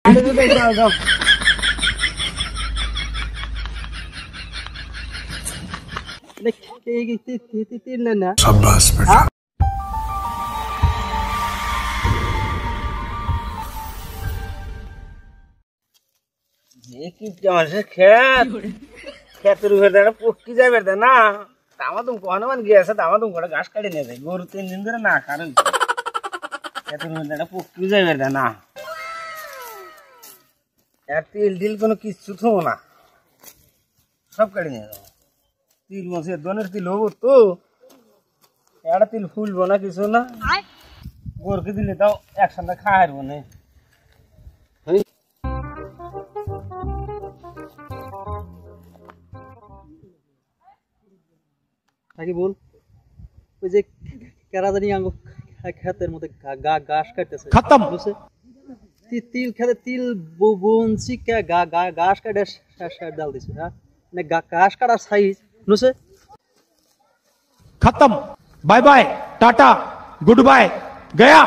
লাড়ি তো দেখো দাও তিল না शाबाश बेटा কি মানুষের খেতের উপরে একটা পক্কি যাবে না তামা তুমি কখনো মান গিয়েছে তামা তুমি করে ঘাস কাটে নিয়ে যায় গরু 3 দিন ধরে না কারণ খেতের উপরে একটা পক্কি যাবে না আর তিল টিল কোনো কিচ্ছু থবো না সব কাটে নিয়ে যাবো তিল মশে দনের তিল হবো তো একটা তিল ফুলবো না কিছু না গরুকে দিলে তাও একসাথে খাওয়া হারবো না নাকি বল ওই যে কেরাদানি আঙ্গ খেতের মধ্যে ঘাস কাটতেছে खत्म তিল খেতে তিল বুনছি ঘাস কাটে ডাল দিছে হ্যাঁ মানে ঘাস কাটার সাইজ বুঝছে खत्म bye bye tata good bye गया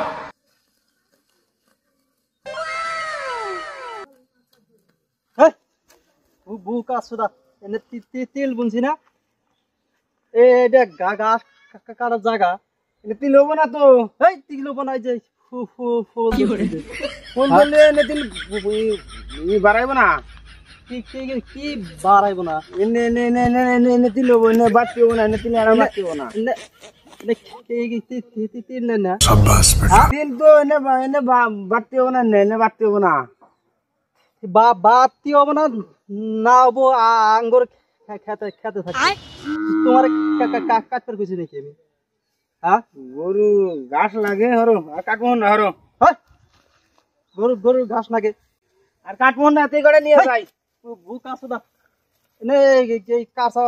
হ্যাঁ বুকা সুদা এনে তিল বুনছি না এটা ঘাস কাটার জায়গা এটা তিল হবো না তো এই তিল বানাই যে ফুল ফোন করলে এনে তিল বাড়াইবো না কি বাড়াইব না এনে এনে এনে এনে এনে এনে তিল হবো এনে বাড়তি হবো না এনে তিল আর বাড়তি হবো না তিল না शाबाश बेटा তিল তো এনে এনে বাড়তি হবো না এনে বাড়তি হবো না বাতি হবো না না হবো আঙ্গুর খেতে থাকবে তোমার কাটতে খুশি নাকি আমি হ্যাঁ গরু ঘাস লাগে হরো আর কাটবো না হরো গরুর ঘাস লাগে আর কাটবো না তুই করে নিয়ে যাই বুক আছে না এনে এই কাঁচা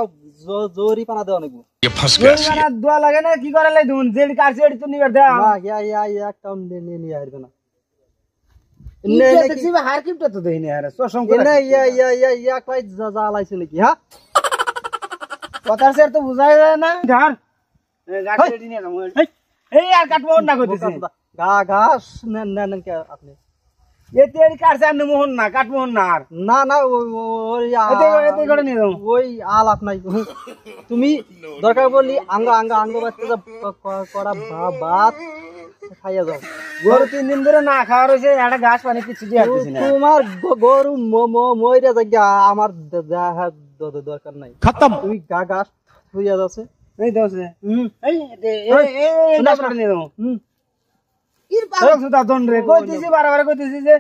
জরি পানা দেওয়া নাকি ये फंस गया सी দোয়া লাগে না কি করে লাই দুন যেটি কাটছে এটি তো নিবার দেয়া না একটা নিয়ে আসবে না হার কিপটা তো দেই না আরে সসম করে এনে একলাই জ্বালাইছে নাকি হ্যাঁ কথার স্যার তো বুঝাই যায় না ধর গাড়ি রেডি নিয়ে যাবো এই আর কাটবো না কইতেছি ঘাস নেন কে আপনি এতে এর কাটছে আর মোহন না কাটবো না আর না ওই এতে করে নিয়ে যাবো ওই আলাপ নাই তুমি দরকার বললি আঙ্গ বাচ্চা করা ভাত খাইয়া যাও গরু 3 দিন ধরে না খাওয়া রয়েছে একটা ঘাস পানি কিছু দিয়ে আসতেছি না তোমার গরু মইরা যাইয়া আমার দরকার নাই खत्म তুমি ঘাস হইয়া যাচ্ছে এই দোছে এই এই না করে নিয়ে যাবো কি পাগল সুদা দন রে কইতেছি বারবার কইতেছি যে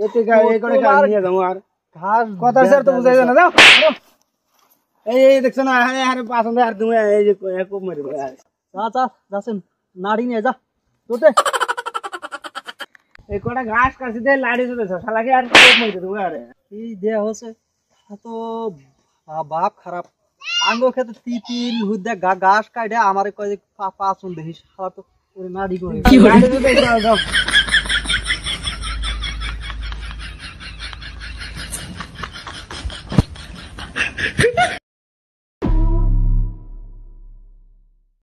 এতে এই করে কাজ নিয়ে যাবো আর ঘাস কথার স্যার তো বুঝাই যায় না যাও এই দেখছ না আরে আরে পাছন্দে আর তুমি এই যে খুব মেরে যাচ্ছেন নাড়ি নিয়ে যা তোতে এই কটা ঘাস কাটছি দে লাড়ি চলেছ শালাকে আর খুব মেরে তুমি আরে এই দেয়া হচ্ছে তো বাপ খারাপ আঙ্গ খেতে তিল হুদ্দা ঘাস কাটে আমার কয় পাঁচ দেখিস তো নাড়ি করে লাড়ি তো দেখো